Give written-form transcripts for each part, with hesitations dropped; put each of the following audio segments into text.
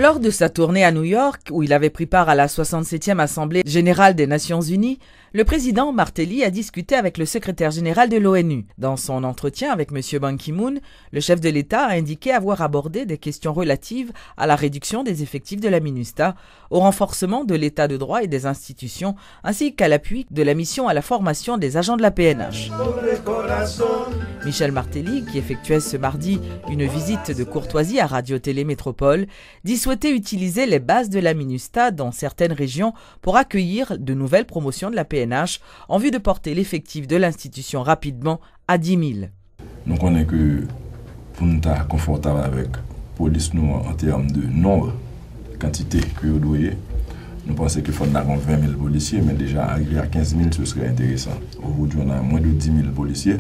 Lors de sa tournée à New York, où il avait pris part à la 67e Assemblée générale des Nations Unies, le président Martelly a discuté avec le secrétaire général de l'ONU. Dans son entretien avec M. Ban Ki-moon, le chef de l'État a indiqué avoir abordé des questions relatives à la réduction des effectifs de la MINUSTAH, au renforcement de l'état de droit et des institutions, ainsi qu'à l'appui de la mission à la formation des agents de la PNH. Michel Martelly, qui effectuait ce mardi une visite de courtoisie à Radio-Télé Métropole, dit souhaiter utiliser les bases de la MINUSTAH dans certaines régions pour accueillir de nouvelles promotions de la PNH en vue de porter l'effectif de l'institution rapidement à 10 000. Nous connaissons que pour nous être confortable avec la police en termes de nombre, quantité que vous doyez, nous pensons qu'il faut avoir 20 000 policiers, mais déjà arriver à 15 000, ce serait intéressant. Aujourd'hui, on a moins de 10 000 policiers.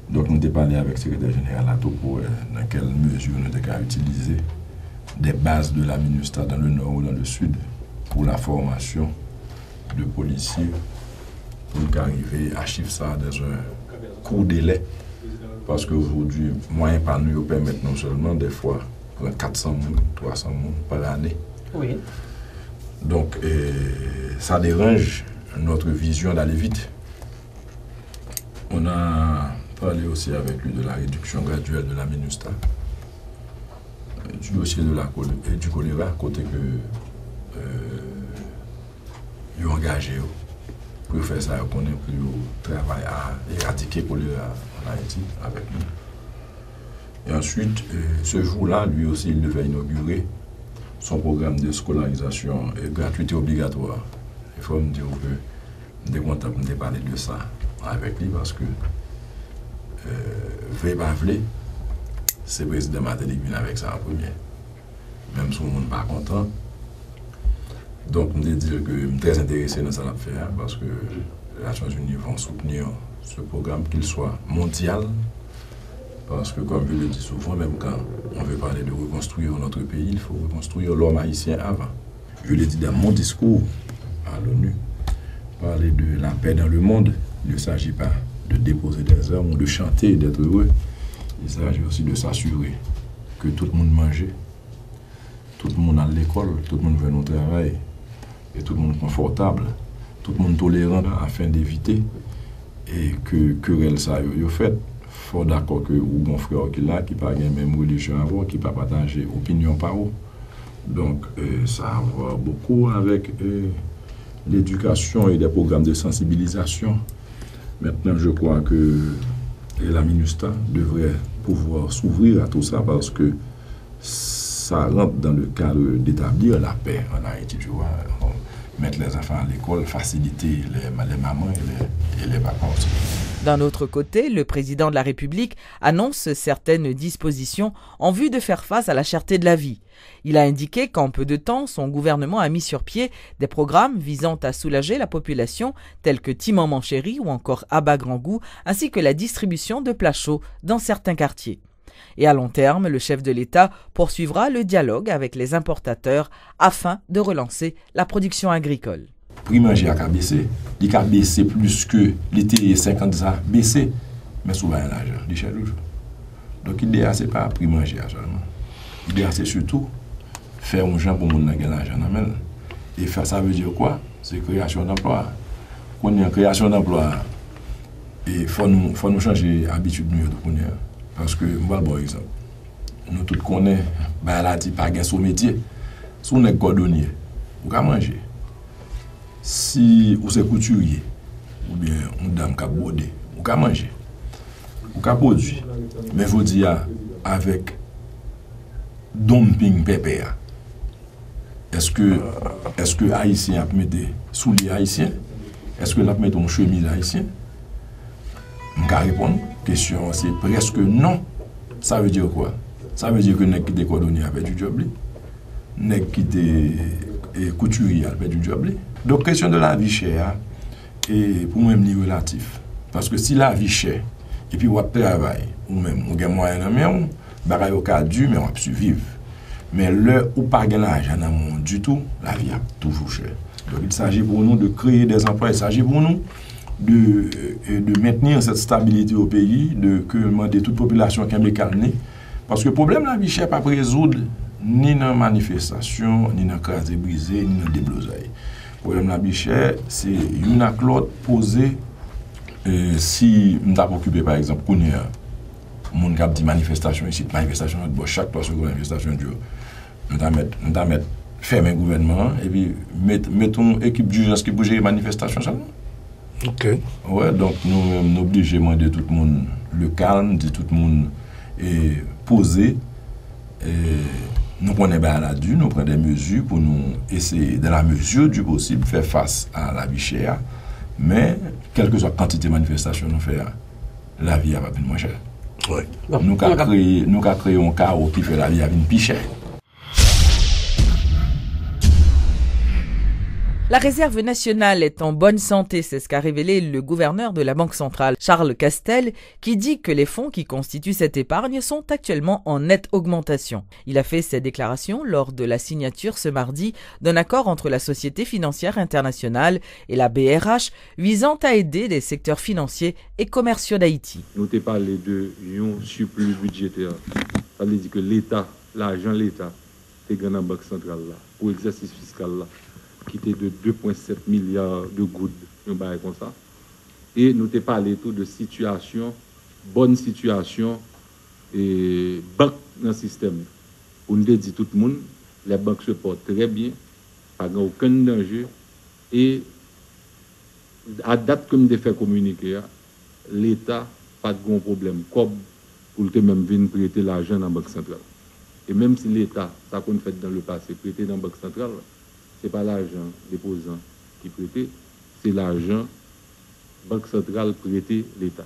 Donc, nous avons parlé avec le secrétaire général pour dans quelle mesure nous devons utiliser des bases de la MINUSTAH dans le nord ou dans le sud pour la formation de policiers pour arriver à chiffrer ça dans un court délai. Parce qu'aujourd'hui, moyen par nous permet non seulement des fois 400 000, 300 000 par année. Oui. Donc, ça dérange notre vision d'aller vite. On a parlé aussi avec lui de la réduction graduelle de la MINUSTAH, du dossier du choléra, côté que ils ont engagé pour faire ça, qu'on ait plus au travail à éradiquer le choléra en Haïti avec nous. Et ensuite, ce jour-là, lui aussi, il devait inaugurer son programme de scolarisation et gratuité obligatoire. Il faut me dire que je suis content de parler de ça avec lui parce que c'est le président Martelly qui vient avec ça en premier. Même si on n'est pas content. Donc, je veux dire que je suis très intéressé dans ça faire parce que les Nations Unies vont soutenir ce programme, qu'il soit mondial. Parce que, comme je le dis souvent, même quand on veut parler de reconstruire notre pays, il faut reconstruire l'homme haïtien avant. Je l'ai dit dans mon discours à l'ONU, parler de la paix dans le monde, il ne s'agit pas de déposer des armes ou de chanter, d'être heureux. Il s'agit aussi de s'assurer que tout le monde mange, tout le monde à l'école, tout le monde veut au travail, et tout le monde confortable, tout le monde tolérant afin d'éviter et que querelle ça yo fait. Faut d'accord que ou bon frère qui là qui pas même religion avant, qui pas partager opinion par eux. Donc ça a à voir beaucoup avec l'éducation et des programmes de sensibilisation. Maintenant, je crois que la MINUSTAH devrait pouvoir s'ouvrir à tout ça parce que ça rentre dans le cadre d'établir la paix en Haïti, tu vois. Mettre les enfants à l'école, faciliter les mamans et les papas aussi. D'un autre côté, le président de la République annonce certaines dispositions en vue de faire face à la cherté de la vie. Il a indiqué qu'en peu de temps, son gouvernement a mis sur pied des programmes visant à soulager la population tels que Timaman Chéri ou encore Abba Grand Goût, ainsi que la distribution de plats chauds dans certains quartiers. Et à long terme, le chef de l'État poursuivra le dialogue avec les importateurs afin de relancer la production agricole. Prix manger a baissé, il a baissé plus que l'été 50 a baissé, mais souvent l'argent, il cher toujours. Donc l'idée c'est pas prix manger seulement. L'idée c'est surtout faire un gens pour moun nan gen l'argent nan men. Et faire ça veut dire quoi? C'est création d'emploi. Quand il y a création d'emploi, et faut nous changer habitude nous de connaître. Parce que moi par exemple, nous tous connaissons bah là dit pas gain son métier. Si on est cordonnier, on va manger. Si vous êtes couturier, ou bien une dame qui a bordé, vous pouvez manger, vous pouvez produire. Mais je dis avec dumping pépère, est-ce que Haïtien a mis des souliers haïtiens? Est-ce que l'on a mis une chemise haïtienne? Je vais répondre. Question, c'est presque non. Ça veut dire quoi? Ça veut dire que les qui cordonniers avec du job, les qui couturiers avec du job. Donc, question de la vie chère, et pour moi, c'est relatif. Parce que si la vie chère, et puis on travaille, ou même on gagne moyen, on va dur, mais on va survivre. Mais l'heure où pas de l'argent dans le monde du tout, la vie est toujours chère. Donc, il s'agit pour nous de créer des emplois, il s'agit pour nous de maintenir cette stabilité au pays, de demander toute population qui est calmée. Parce que le problème de la vie chère n'est pas résoudre ni dans manifestation, ni dans crasé brisé, ni dans déblosaille. Le problème la bichère, c'est une à l'autre posé si nous avons occupé par exemple qu'on est mon cap dit manifestation ici, manifestation bon chaque fois sur manifestation nous avons mettre fermer le gouvernement et puis mettons équipe d'urgence qui bouge les manifestations seulement. OK. Ouais, donc nous obligés de demander tout le monde le calme, de tout le monde et poser nous prenons à la dure, nous prenons des mesures pour nous essayer, dans la mesure du possible, faire face à la vie chère. Mais, quelle que soit la quantité de manifestations nous faisons, la vie va venir moins chère. Ouais. Nous avons créé un chaos qui fait la vie venir plus chère. La réserve nationale est en bonne santé, c'est ce qu'a révélé le gouverneur de la Banque centrale, Charles Castel, qui dit que les fonds qui constituent cette épargne sont actuellement en nette augmentation. Il a fait ces déclarations lors de la signature ce mardi d'un accord entre la Société financière internationale et la BRH visant à aider les secteurs financiers et commerciaux d'Haïti. Nous avons parlé de un surplus budgétaire. Ça veut dire que l'État, l'argent de l'État, est dans la Banque centrale là, pour l'exercice fiscal là, qui était de 2,7 milliards de gouttes, comme ça. Et nous avons parlé tout de situation, bonne situation, et banque dans le système. On nous dit tout le monde, les banques se portent très bien, pas aucun danger. Et à date que nous avons fait communiquer, l'État n'a pas de problème, comme pour même venir prêter l'argent dans la Banque centrale. Et même si l'État, ça qu'on fait dans le passé, prêter dans la Banque centrale, ce n'est pas l'argent déposant qui prêtait, c'est l'argent Banque centrale prêté l'État.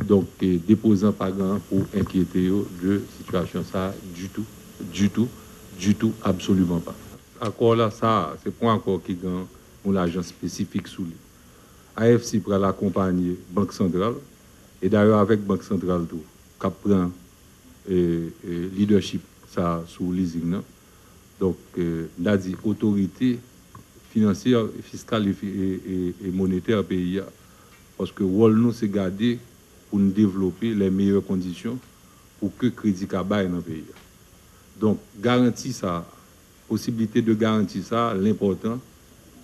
Donc, déposant pas grand pour inquiéter de situation ça du tout, absolument pas. Encore là, ça, c'est pas encore qui gagne pour l'argent spécifique sous lui. AFC pour l'accompagner Banque centrale, et d'ailleurs avec Banque centrale tout, qui prend leadership ça sous leasing. Donc, là, dit autorité financière, fiscale et monétaire pays, parce que rôle nous, c'est garder pour nous développer les meilleures conditions pour que le crédit cabaye dans le pays. Donc, garantir ça, possibilité de garantir ça, l'important,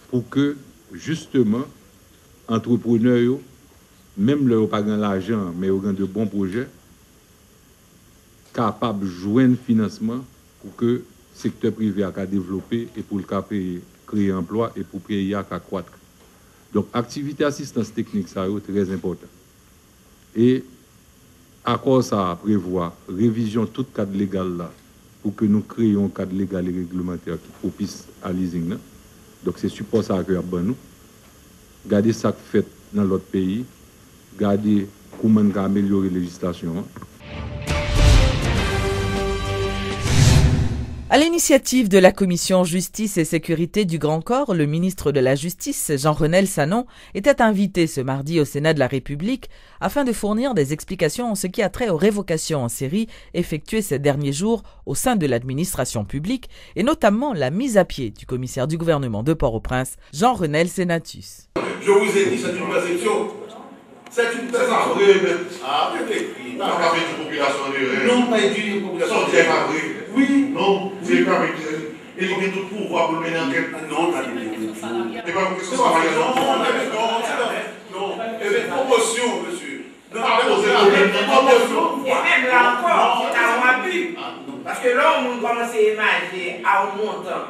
pour que, justement, entrepreneurs, même leur pas l'argent, mais ils ont de bons projets, capables de joindre financement pour que le secteur privé a développé et pour le créer emploi et pour payer à croître. Donc, activité assistance technique, ça est très important. Et, accord ça prévoit révision tout cadre légal là, pour que nous créions un cadre légal et réglementaire qui propice à leasing. Donc, c'est support ça que nous. Garder ça fait dans l'autre pays, garder comment améliorer la législation. À l'initiative de la Commission Justice et Sécurité du Grand Corps, le ministre de la Justice, Jean-Renel Sanon, était invité ce mardi au Sénat de la République afin de fournir des explications en ce qui a trait aux révocations en série effectuées ces derniers jours au sein de l'administration publique et notamment la mise à pied du commissaire du gouvernement de Port-au-Prince, Jean-Renel Senatus. Je vous ai dit, c'est une perception. C'est une perception. Ah, on n'a pas fait une population de... Non, pas une population de... Oui. Non, c'est pas avec... Et il y a tout pouvoir pour mener enquête. Non, pas et pas pour que ce soit pas non, promotion, monsieur. Non, promotion. Et même là encore, c'est un abus. Parce que là, on commence à imaginer à un montant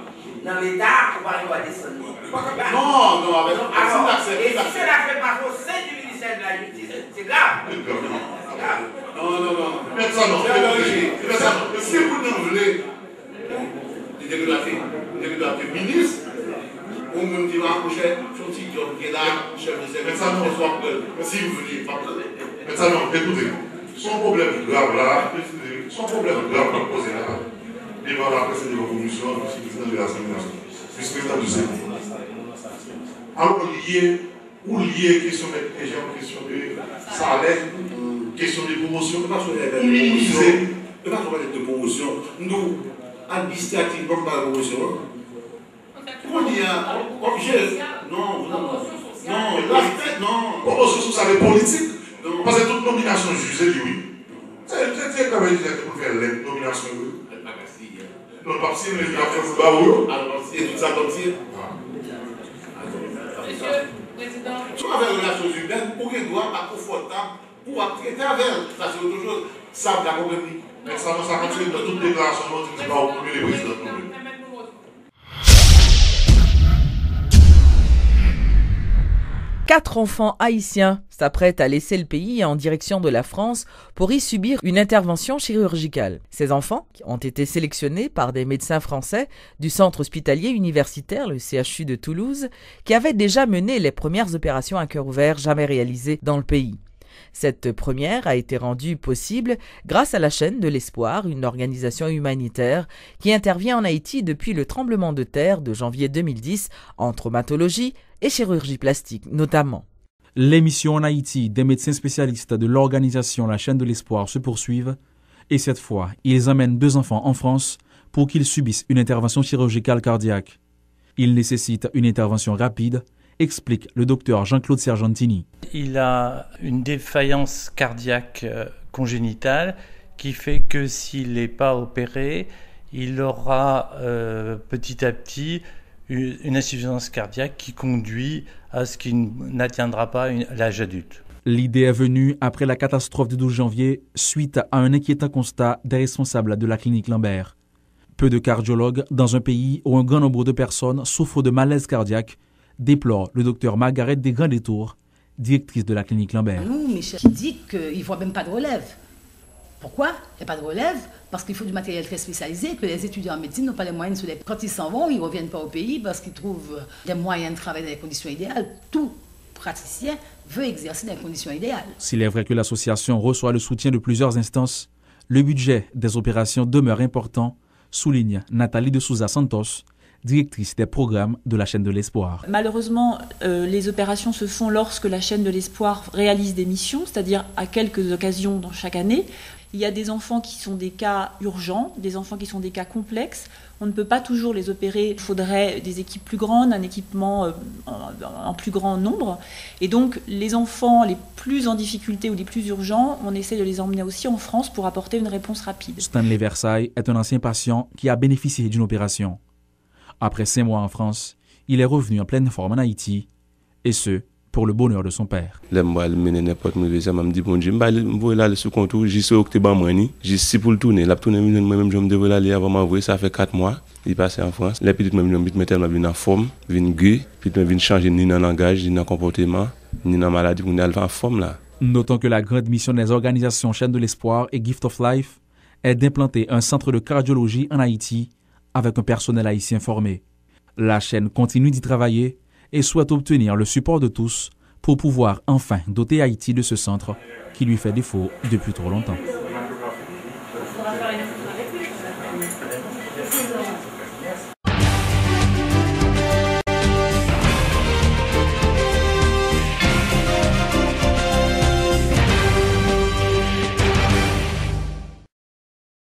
dans l'État pour pouvoir descendre. Non, avec et si cela fait pas au sein du ministère de la Justice, c'est grave. Non. Personne non. Si vous ne voulez le ministre, on me dit la prochaine, son petit job qui est là, chef de service, si vous voulez, mais ça non, écoutez, son problème grave là, posé là, devant la présidente de la commission, le président de l'Assemblée nationale, vice-président du Sénat. Alors lié question de salaire, question de promotion, minimiser. On va parler de promotion. Nous, administrativement, pas de promotion. Comment dire objet? Non. Promotion sociale et politique. Parce que toute nomination jugée, oui. C'est comme il disait pour faire les nominations. Le papier, mais il a fait ça où? Alors, c'est tout ça comme si. Monsieur le Président. Sur avec les relations humaines, pour qu'il doit pas confortable, pour traiter avec. Ça, c'est autre chose. Ça, la problème. Mais ça continue dans toute déclaration, non, tu ne dis pas au premier président. 4 enfants haïtiens s'apprêtent à laisser le pays en direction de la France pour y subir une intervention chirurgicale. Ces enfants ont été sélectionnés par des médecins français du centre hospitalier universitaire, le CHU de Toulouse, qui avaient déjà mené les premières opérations à cœur ouvert jamais réalisées dans le pays. Cette première a été rendue possible grâce à la chaîne de l'Espoir, une organisation humanitaire qui intervient en Haïti depuis le tremblement de terre de janvier 2010 en traumatologie et chirurgie plastique notamment. Les missions en Haïti des médecins spécialistes de l'organisation La Chaîne de l'Espoir se poursuivent et cette fois, ils amènent 2 enfants en France pour qu'ils subissent une intervention chirurgicale cardiaque. Ils nécessitent une intervention rapide, explique le docteur Jean-Claude Sergentini. Il a une défaillance cardiaque congénitale qui fait que s'il n'est pas opéré, il aura petit à petit une insuffisance cardiaque qui conduit à ce qu'il n'atteindra pas l'âge adulte. L'idée est venue après la catastrophe du 12 janvier suite à un inquiétant constat des responsables de la clinique Lambert. Peu de cardiologues dans un pays où un grand nombre de personnes souffrent de malaise cardiaque, déplore le docteur Margaret Desgrands-Détours, directrice de la clinique Lambert. Nous, Michel, qui dit qu'il ne voit même pas de relève. Pourquoi il n'y a pas de relève? Parce qu'il faut du matériel très spécialisé, que les étudiants en médecine n'ont pas les moyens de se... Quand ils s'en vont, ils ne reviennent pas au pays parce qu'ils trouvent des moyens de travailler dans des conditions idéales. Tout praticien veut exercer dans des conditions idéales. S'il est vrai que l'association reçoit le soutien de plusieurs instances, le budget des opérations demeure important, souligne Nathalie de Souza Santos, directrice des programmes de la chaîne de l'Espoir. Malheureusement, les opérations se font lorsque la chaîne de l'Espoir réalise des missions, c'est-à-dire à quelques occasions dans chaque année. Il y a des enfants qui sont des cas urgents, des enfants qui sont des cas complexes. On ne peut pas toujours les opérer. Il faudrait des équipes plus grandes, un équipement en plus grand nombre. Et donc, les enfants les plus en difficulté ou les plus urgents, on essaie de les emmener aussi en France pour apporter une réponse rapide. Stanley Versailles est un ancien patient qui a bénéficié d'une opération. Après 5 mois en France, il est revenu en pleine forme en Haïti, et ce, pour le bonheur de son père. Je me n'importe où, ça m'a dit bon Dieu, je vais aller sur compte, j'y suis octobre mois, j'y suis pour le tourner, la tourner moi-même je me devais aller avant m'envoyer, ça fait 4 mois, il passé en France. Les petites même me tellement en forme, viennent gueux, puis viennent changer ni dans le langage, ni dans le comportement, ni dans la maladie, on est en forme là. Notons que la grande mission des organisations Chaîne de l'Espoir et Gift of Life est d'implanter un centre de cardiologie en Haïti avec un personnel haïtien formé. La chaîne continue d'y travailler et souhaite obtenir le support de tous pour pouvoir enfin doter Haïti de ce centre qui lui fait défaut depuis trop longtemps.